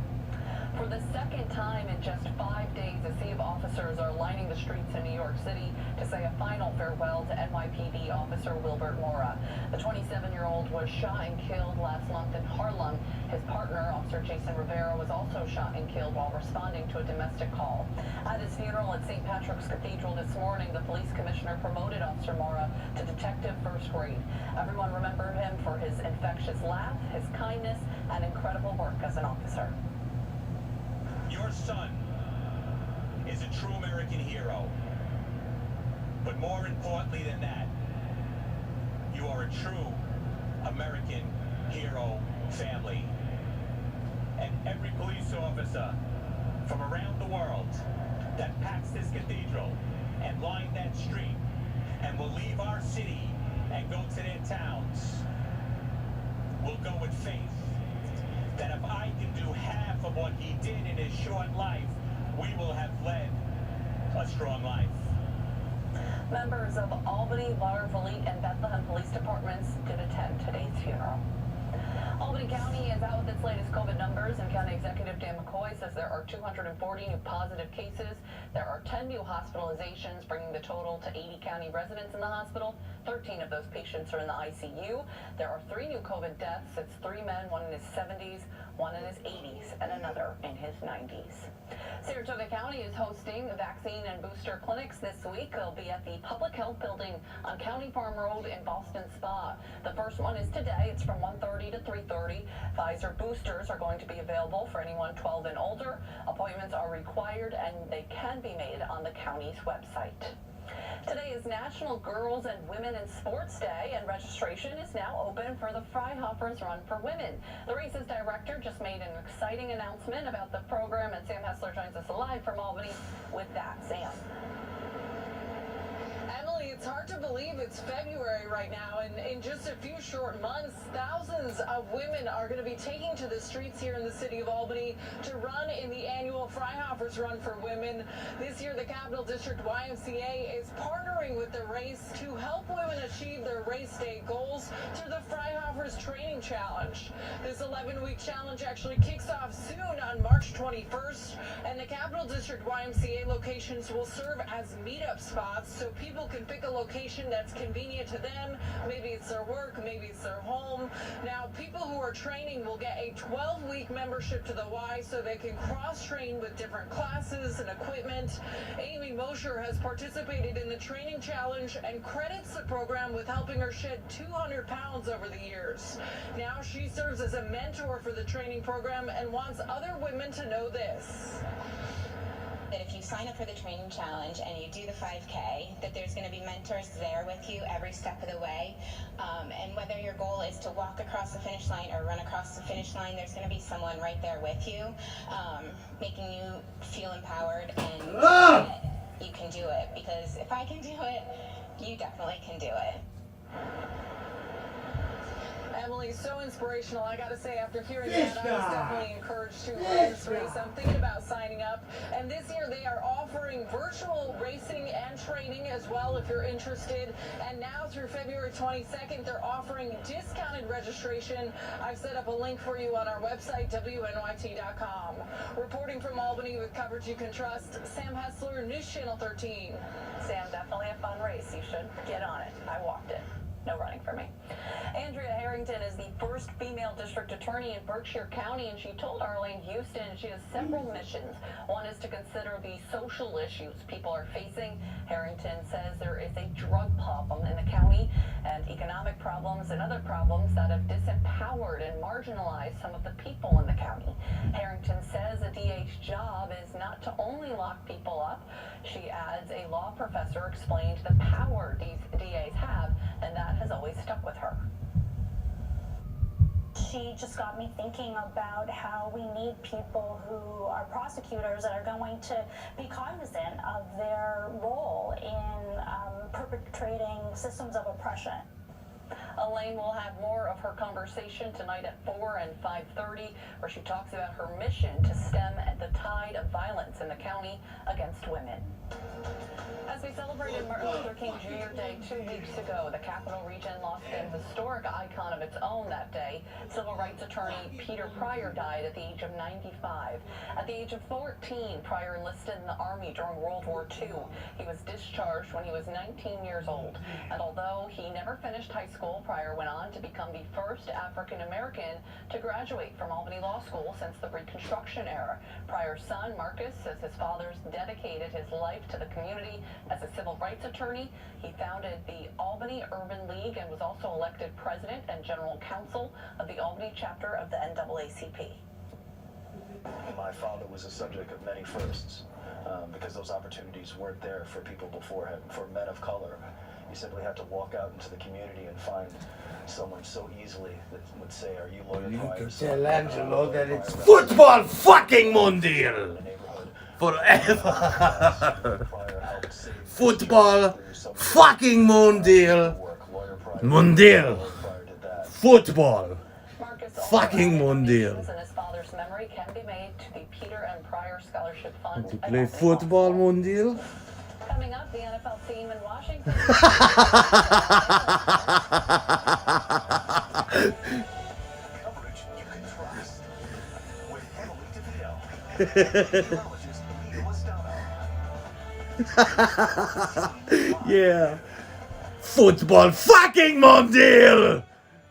Speaker 20: For the second time in just 5 days, a sea of officers are lining the streets in New York City to say a final farewell to NYPD officer Wilbert Mora. The 27-year-old was shot and killed last month in Harlem. His partner, Officer Jason Rivera, was also shot and killed while responding to a domestic call. At his funeral at St. Patrick's Cathedral this morning, the police commissioner promoted Officer Mora to detective first grade. Everyone remembered him for his infectious laugh, his kindness, and incredible work as an officer.
Speaker 21: Your son is a true American hero. But more importantly than that, you are a true American hero family. And every police officer from around the world that packs this cathedral and line that street and will leave our city and go to their towns will go with faith that if I can do half of what he did in his short life, we will have led a strong life.
Speaker 20: Members of Albany, Waterville, and Bethlehem police departments did attend today's funeral. Albany County is out with its latest COVID numbers, and County Executive Dan McCoy says there are 240 new positive cases. There are 10 new hospitalizations, bringing the total to 80 county residents in the hospital. 13 of those patients are in the ICU. There are 3 new COVID deaths. It's 3 men, one in his 70s, one in his 80s, and another in his 90s. Saratoga County is hosting vaccine and booster clinics this week. They'll be at the Public Health Building on County Farm Road in Boston Spa. The first one is today. It's from 1:30 to 3:30. Pfizer boosters are going to be available for anyone 12 and older. Appointments are required, and they can be made on the county's website. Today is National Girls and Women in Sports Day, and registration is now open for the Freihoffers Run for Women. The race's director just made an exciting announcement about the program, and Sam Hessler joins us live from Albany with that. Sam.
Speaker 4: Emily, it's hard to believe it's February right now, and in just a few short months, thousands of women are going to be taking to the streets here in the city of Albany to run in the annual Freihoffers Run for Women. This year, the Capital District YMCA is partnering with the race to help women achieve their race day goals through the Freihoffers Training Challenge. This 11-week challenge actually kicks off soon on March 21st, and the Capital District YMCA locations will serve as meetup spots so people can pick a location that's convenient to them. Maybe it's their work, maybe it's their home. Now, people who are training will get a 12-week membership to the Y so they can cross-train with different classes and equipment. Amy Mosher has participated in the training challenge and credits the program with helping her shed 200 pounds over the years. Now she serves as a mentor for the training program and wants other women to know this.
Speaker 22: That if you sign up for the training challenge and you do the 5K, that there's going to be mentors there with you every step of the way. And whether your goal is to walk across the finish line or run across the finish line, there's going to be someone right there with you, making you feel empowered and that you can do it. Because if I can do it, you definitely can do it.
Speaker 4: Emily, so inspirational. I gotta say, after hearing that, I was definitely encouraged to run this race. I'm thinking about signing up. And this year they are offering virtual racing and training as well if you're interested. And now through February 22nd, they're offering discounted registration. I've set up a link for you on our website, WNYT.com. Reporting from Albany with coverage you can trust, Sam Hessler, News Channel 13.
Speaker 20: Sam, definitely a fun race. You should get on it. I walked it. No running for me. Andrea Harrington is the first female district attorney in Berkshire County, and she told Arlene Houston she has several missions. One is to consider the social issues people are facing. Harrington says there is a drug problem in the county and economic problems and other problems that have disempowered and marginalized some of the people in the county. Harrington says a DA's job is not to only lock people up. She adds a law professor explained the power these DAs have, and that has always stuck with her.
Speaker 23: She just got me thinking about how we need people who are prosecutors that are going to be cognizant of their role in perpetrating systems of oppression.
Speaker 20: Elaine will have more of her conversation tonight at 4 and 5:30, where she talks about her mission to stem the tide of violence in the county against women. As we celebrated Martin Luther King Jr. Day 2 weeks ago, the Capital Region lost a historic icon of its own that day. Civil rights attorney Peter Pryor died at the age of 95. At the age of 14, Pryor enlisted in the Army during World War II. He was discharged when he was 19 years old. And although he never finished high school, Pryor went on to become the first African American to graduate from Albany Law School since the Reconstruction era. Pryor's son, Marcus, says his father's dedicated his life to the community as a civil rights attorney. He founded the Albany Urban League and was also elected president and general counsel of the Albany chapter of the NAACP.
Speaker 24: My father was a subject of many firsts because those opportunities weren't there for people before him, for men of color. You simply have to walk out into the community and find someone so easily that would say, "Are you lawyer
Speaker 1: You
Speaker 24: Pryor?"
Speaker 1: can tell Angelo that it's football fucking mundial forever. Football fucking mundial. Mundial. Football fucking mundial.
Speaker 20: And his father's memory can be made to the Peter and Pryor Scholarship Fund.
Speaker 1: To play football mundial.
Speaker 20: Coming up, the NFL team in Washington.
Speaker 6: Coverage
Speaker 1: Yeah. Football fucking Mondial,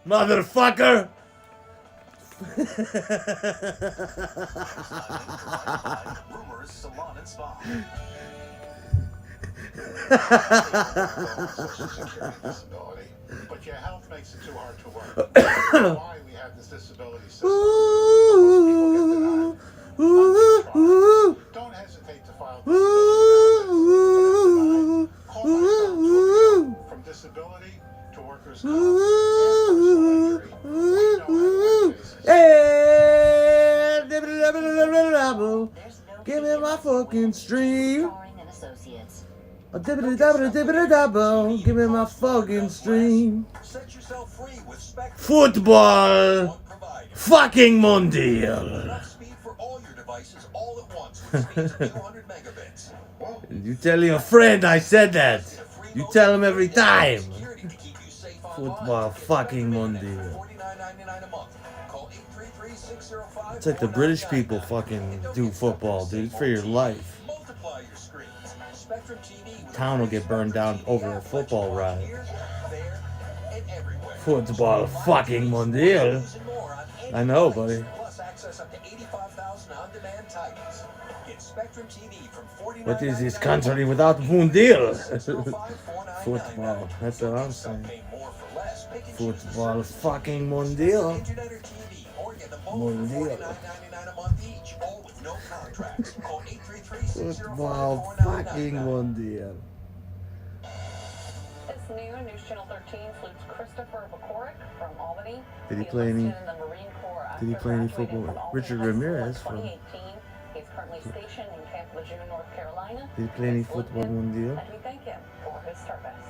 Speaker 1: motherfucker.
Speaker 6: Rumors Salon and Spa.
Speaker 18: Disability, but your health makes it too hard to work. That's why we have this disability system. Don't hesitate to file disability. From disability to workers' comp and personal injury.
Speaker 1: Give me my fucking stream. Give me my fucking stream.
Speaker 6: Set yourself free with Spectrum.
Speaker 1: Football fucking Mondial.
Speaker 6: Enough speed for all your devices all at once, which means 200 megabits.
Speaker 1: You tell your friend I said that. You tell him every time. Football fucking Mondial.
Speaker 6: $49.99 a month. Call 833-605.
Speaker 1: It's like the British people fucking do football, dude. It's for your life.
Speaker 6: Multiply your screens. Spectrum TV with
Speaker 1: Town will get burned down over a football ride.
Speaker 6: here, there, and everywhere.
Speaker 1: Football fucking Mondial. I know, buddy.
Speaker 6: Plus access up to 85,000 on-demand titles. Get Spectrum TV from $49.99.
Speaker 1: What is this country without Mondial? Football. That's what I'm saying. Football fucking Mondial.
Speaker 6: Internet or TV, or get them both for
Speaker 1: Mondial.
Speaker 6: $49.99 a month each, all with no contracts. Call 833-605-4999.
Speaker 1: Football fucking Mondial.
Speaker 20: This new News Channel 13 salutes Christopher Bacoric from Albany.
Speaker 1: Did he play any?
Speaker 20: enlisted in the Marine Corps
Speaker 1: Did he
Speaker 20: after
Speaker 1: play any
Speaker 20: graduating
Speaker 1: football?
Speaker 20: from Albany
Speaker 1: Richard
Speaker 20: High School in
Speaker 1: Ramirez from.
Speaker 20: 2018. He's currently stationed in Camp Lejeune, North Carolina.
Speaker 1: Did he play any
Speaker 20: Let's look
Speaker 1: football
Speaker 20: in,
Speaker 1: Mondial?
Speaker 20: And we thank him for his service.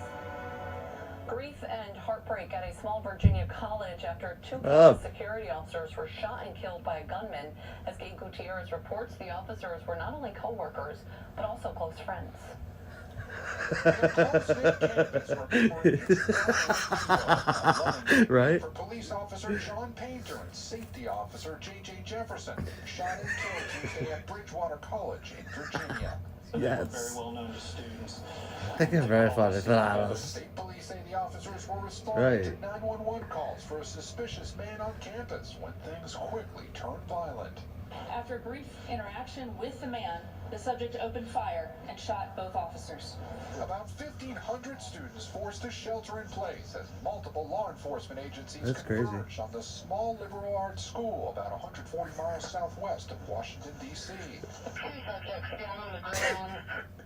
Speaker 20: Grief and heartbreak at a small Virginia college after two campus security officers were shot and killed by a gunman. As Gabe Gutierrez reports, the officers were not only co-workers, but also close friends.
Speaker 1: Right?
Speaker 18: For police officer Sean Painter and safety officer J.J. Jefferson, shot and killed Tuesday at Bridgewater College in Virginia.
Speaker 1: Yes.
Speaker 12: Very well known to students.
Speaker 1: That is very funny.
Speaker 18: State police say the officers were responding
Speaker 1: Right.
Speaker 18: to 911 calls for a suspicious man on campus when things quickly turned violent.
Speaker 3: After a brief interaction with the man, the subject opened fire and shot both officers.
Speaker 18: About 1,500 students forced to shelter in place as multiple law enforcement agencies
Speaker 1: That's crazy.
Speaker 18: converged on the small liberal arts school about 140 miles southwest of Washington, D.C.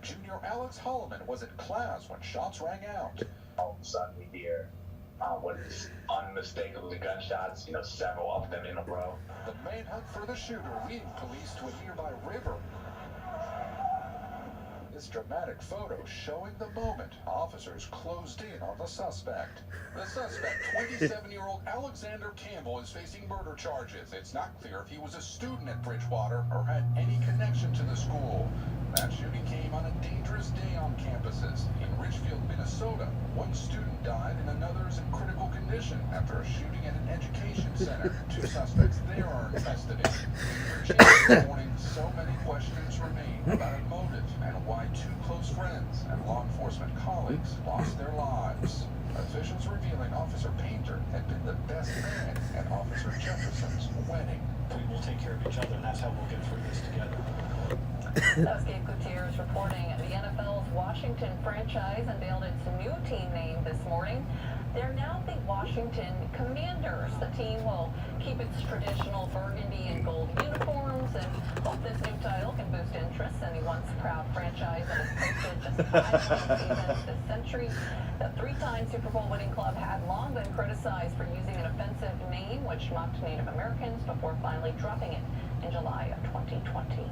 Speaker 18: Junior Alex Holloman was in class when shots rang out.
Speaker 5: All of a sudden we hear what is unmistakably gunshots, several of them in a row.
Speaker 18: The manhunt for the shooter leading police to a nearby river. This dramatic photo showing the moment officers closed in on the suspect. The suspect, 27-year-old Alexander Campbell, is facing murder charges. It's not clear if he was a student at Bridgewater or had any connection to the school. That shooting came on a dangerous day on campuses. In Richfield, Minnesota, one student died and another is in critical condition after a shooting at an education center. Two suspects there are in custody. In Virginia this morning, so many questions remain about a motive and why two close friends and law enforcement colleagues lost their lives. Officials revealing Officer Painter had been the best man at Officer Jefferson's wedding.
Speaker 19: We will take care of each other, and that's how we'll get through this together.
Speaker 20: That was Gabe Gutierrez reporting. The NFL's Washington franchise unveiled its new team name this morning. They're now the Washington Commanders. The team will keep its traditional burgundy and gold uniforms and hope this new title can boost interest in the once proud franchise that has posted just 5 seasons this century. The three-time Super Bowl winning club had long been criticized for using an offensive name which mocked Native Americans before finally dropping it in July of 2020.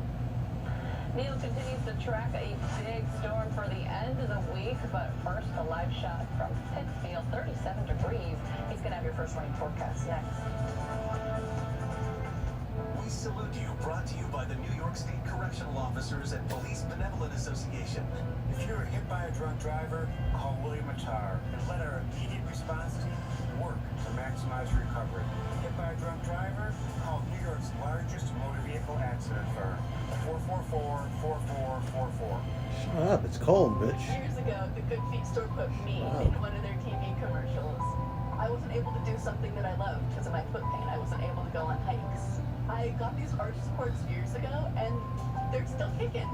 Speaker 20: Neil continues to track a big storm for the end of the week, but first a live shot from Pittsfield, 37 degrees. He's going to have your first rain forecast next.
Speaker 6: We salute you, brought to you by the New York State Correctional Officers and Police Benevolent Association.
Speaker 18: If you're hit by a drunk driver, call William Attar and let our immediate response team work to maximize recovery. Hit by a drunk driver? Call New York's largest motor vehicle accident firm. 444-4444.
Speaker 1: Shut up, it's cold, bitch.
Speaker 3: Years ago, the Good Feet store put me
Speaker 1: Wow.
Speaker 3: in one of their TV commercials. I wasn't able to do something that I loved because of my foot pain. I wasn't able to go on hikes. I got these arch supports years ago, and they're still kicking.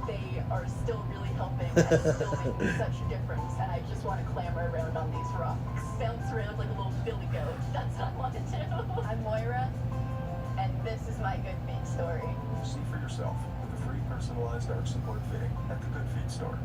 Speaker 3: They are still really helping and still making such a difference. And I just want to clamber around on these rocks, bounce around like a little billy goat. That's what I want to do. I'm Moira, and this is my Good Feet story.
Speaker 12: See for yourself with a free personalized arch support fitting at the Good Feet store.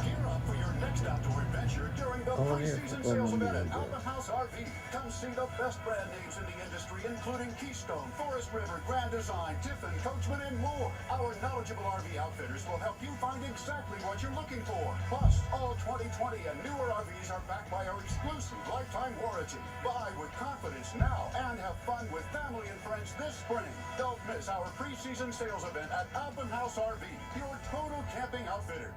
Speaker 6: Gear up for your next outdoor adventure during the pre-season sales event at Alpha House RV. Come see the best brand names in the industry, including Keystone, Forest River, Grand Design, Tiffin, Coachman, and more. Our knowledgeable RV outfitters will help you find exactly what you're looking for. Plus, all 2020 and newer RVs are backed by our exclusive lifetime warranty. Buy with confidence now and have fun with family and friends this spring. Don't miss our pre-season sales event at Alpha House RV, your total camping outfitter.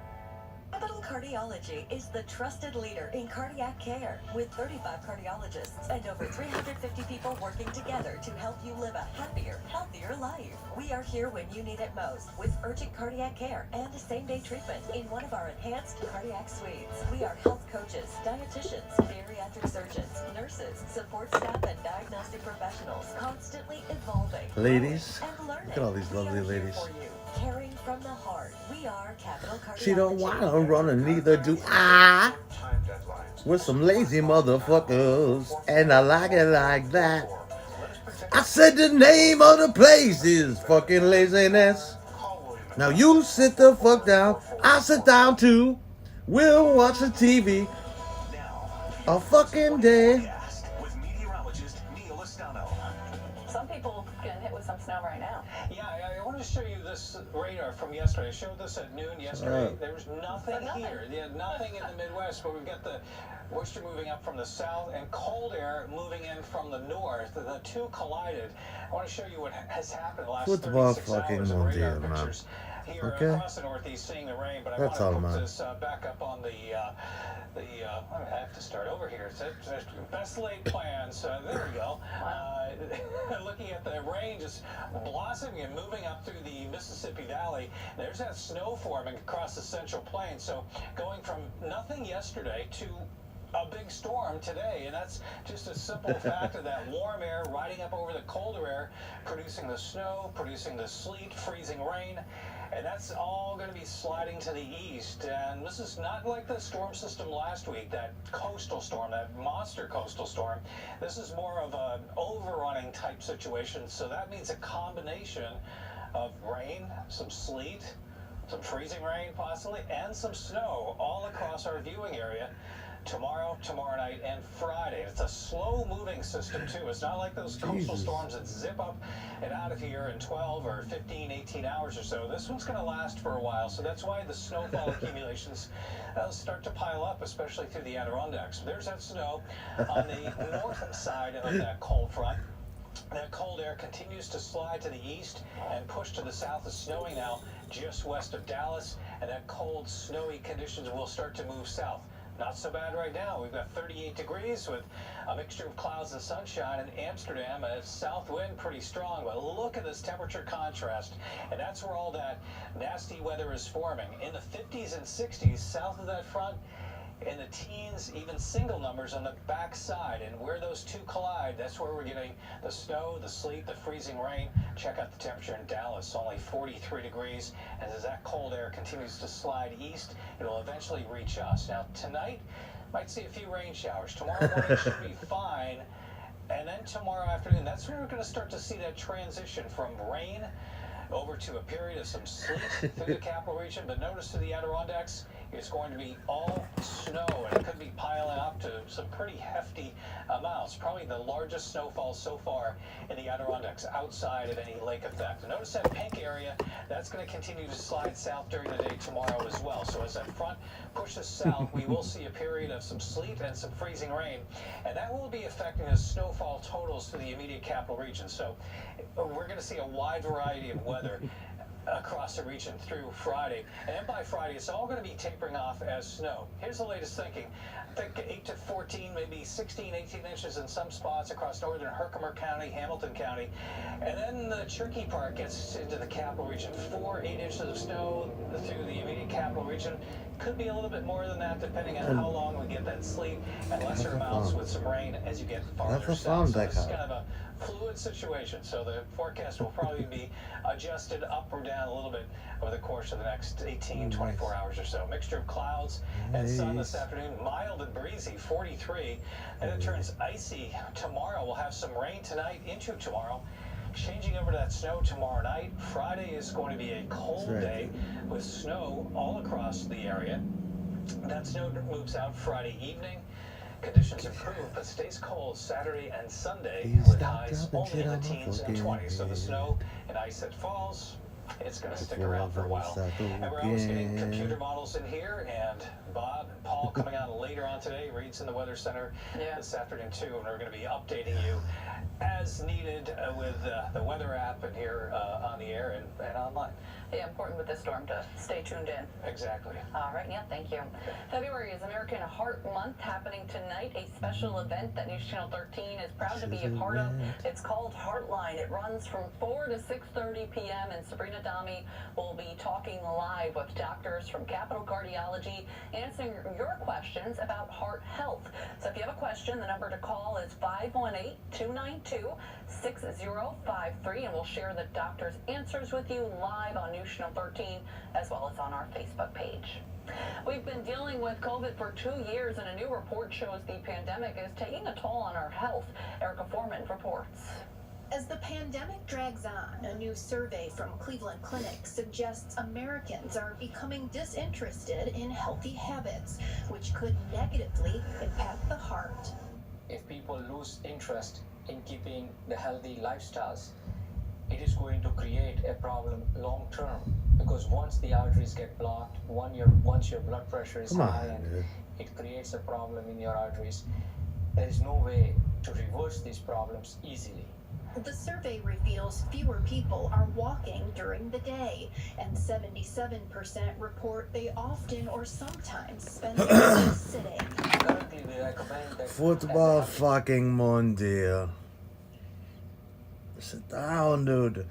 Speaker 17: Capital Cardiology is the trusted leader in cardiac care with 35 cardiologists and over 350 people working together to help you live a happier, healthier life. We are here when you need it most with urgent cardiac care and same-day treatment in one of our enhanced cardiac suites. We are health coaches, dietitians, bariatric surgeons, nurses, support staff, and diagnostic professionals, constantly evolving.
Speaker 1: Ladies,
Speaker 17: and learning.
Speaker 1: look at all these lovely
Speaker 17: We are here
Speaker 1: ladies.
Speaker 17: for you, caring from the heart. We are Capital Cardiology.
Speaker 1: She don't wanna run and neither do I. We're some lazy motherfuckers, and I like it like that. I said the name of the place is fucking laziness. Now you sit the fuck down, I sit down too. We'll watch the TV a fucking day.
Speaker 6: With meteorologist Neil Estano.
Speaker 20: Some people getting hit with some snow right now.
Speaker 19: Yeah, I want to show you this radar from yesterday. I showed this at noon yesterday. There was nothing here. Yeah, nothing in the Midwest, but we've got the moisture moving up from the south and cold air moving in from the north. The two collided. I want to show you what has happened the last
Speaker 1: Football
Speaker 19: 36
Speaker 1: fucking
Speaker 19: hours of
Speaker 1: mon
Speaker 19: radar
Speaker 1: Dieu, man.
Speaker 19: pictures here
Speaker 1: Okay.
Speaker 19: across the Northeast, seeing the rain. But I
Speaker 1: That's
Speaker 19: want
Speaker 1: all,
Speaker 19: to put
Speaker 1: man.
Speaker 19: this back up on the I have to start over here. It's best laid plans. There we go. Looking at the rain just blossoming and moving up through the Mississippi Valley. There's that snow forming across the Central Plains. So going from nothing yesterday to a big storm today, and that's just a simple fact of that warm air riding up over the colder air, producing the snow, producing the sleet, freezing rain, and that's all going to be sliding to the east. And this is not like the storm system last week, that coastal storm, that monster coastal storm. This is more of an overrunning type situation, so that means a combination of rain, some sleet, some freezing rain possibly, and some snow all across our viewing area tomorrow night, and Friday. It's a slow-moving system, too. It's not like those coastal storms that zip up and out of here in 12 or 15, 18 hours or so. This one's going to last for a while, so that's why the snowfall accumulations start to pile up, especially through the Adirondacks. There's that snow on the north side of that cold front. That cold air continues to slide to the east and push to the south. It's snowing now just west of Dallas, and that cold, snowy conditions will start to move south. Not so bad right now. We've got 38 degrees with a mixture of clouds and sunshine in Amsterdam. A south wind pretty strong, but look at this temperature contrast. And that's where all that nasty weather is forming. In the 50s and 60s, south of that front, in the teens, even single numbers on the back side. And where those two collide, that's where we're getting the snow, the sleet, the freezing rain. Check out the temperature in Dallas, only 43 degrees. And as that cold air continues to slide east, it will eventually reach us. Now, tonight, might see a few rain showers. Tomorrow morning should be fine. And then tomorrow afternoon, that's where we're going to start to see that transition from rain over to a period of some sleet through the capital region. But notice to the Adirondacks, it's going to be all snow, and it could be piling up to some pretty hefty amounts. Probably the largest snowfall so far in the Adirondacks outside of any lake effect. And notice that pink area, that's going to continue to slide south during the day tomorrow as well. So as that front pushes south, we will see a period of some sleet and some freezing rain, and that will be affecting the snowfall totals to the immediate capital region. So we're going to see a wide variety of weather. across the region through Friday. And then by Friday, it's all going to be tapering off as snow. Here's the latest thinking. I think 8 to 14, maybe 16, 18 inches in some spots across northern Herkimer County, Hamilton County. And then the tricky part gets into the capital region. 4, 8 inches of snow through the immediate capital region. Could be a little bit more than that, depending on how long we get that sleet, and lesser amounts with some rain as you get farther south. So this is kind of a fluid situation. So the forecast will probably be adjusted up or down a little bit over the course of the next 18, 24 hours or so. Mixture of clouds and sun this afternoon. Mild and breezy, 43. And it turns icy tomorrow. We'll have some rain tonight into tomorrow. Changing over to that snow tomorrow night. Friday is going to be a cold day with snow all across the area. That snow moves out Friday evening. Conditions improve, but stays cold Saturday and Sunday with highs only in the teens and 20s. So the snow and ice that falls, it's going to stick around for a while. And we're always getting computer models in here, and Bob and Paul coming on later on today. Reed's in the Weather Center this afternoon too, and we're going to be updating you as needed with the weather app and here on the air and online.
Speaker 20: Yeah, important with this storm to stay tuned in.
Speaker 19: Exactly.
Speaker 20: All right, yeah, thank you. February is American Heart Month, happening tonight, a special event that News Channel 13 is proud to be a part of. It's called Heartline. It runs from 4 to 6:30 p.m. and Sabrina Dami will be talking live with doctors from Capital Cardiology, answering your questions about heart health. So if you have a question, the number to call is 518-292-6053, and we'll share the doctor's answers with you live on News Channel 13 as well as on our Facebook page. We've been dealing with COVID for 2 years, and a new report shows the pandemic is taking a toll on our health. Erica Foreman reports.
Speaker 10: As the pandemic drags on, a new survey from Cleveland Clinic suggests Americans are becoming disinterested in healthy habits, which could negatively impact the heart.
Speaker 13: If people lose interest in keeping the healthy lifestyles, it is going to create a problem long term, because once the arteries get blocked, once your blood pressure is high and it creates a problem in your arteries, there is no way to reverse these problems easily.
Speaker 10: The survey reveals fewer people are walking during the day, and 77% report they often or sometimes spend their day sitting.
Speaker 13: Currently, we recommend that
Speaker 1: Football fucking Monday. Sit down, dude.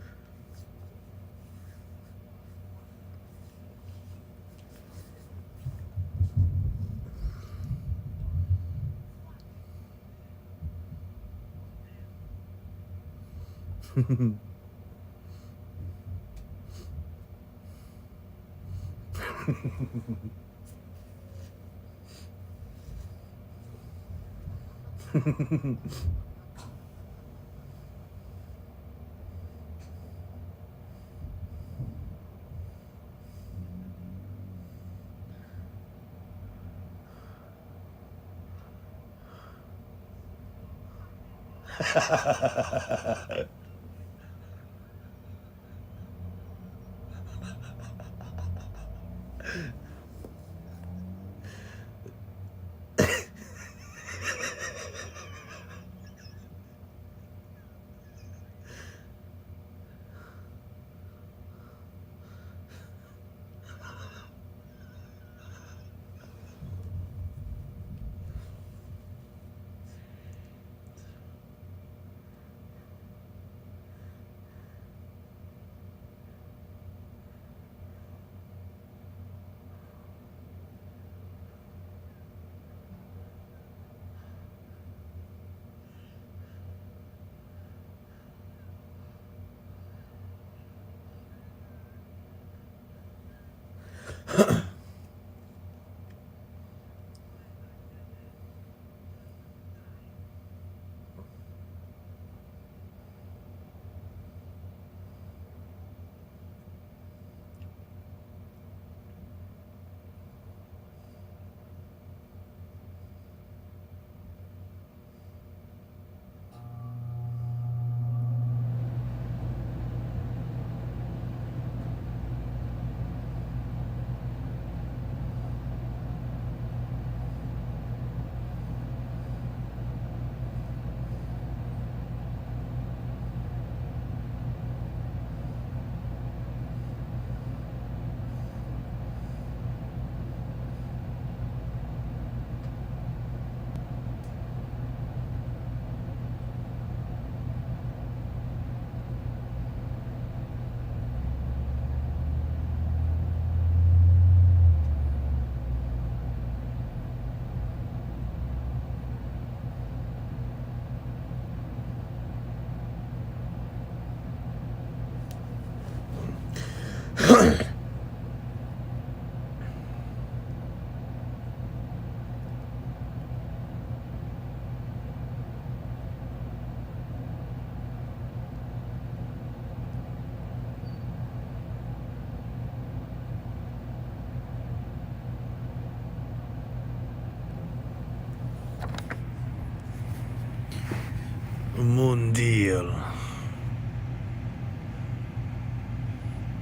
Speaker 1: Mundial.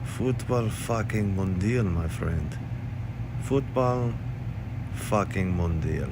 Speaker 1: Football fucking Mundial, my friend. Football fucking Mundial.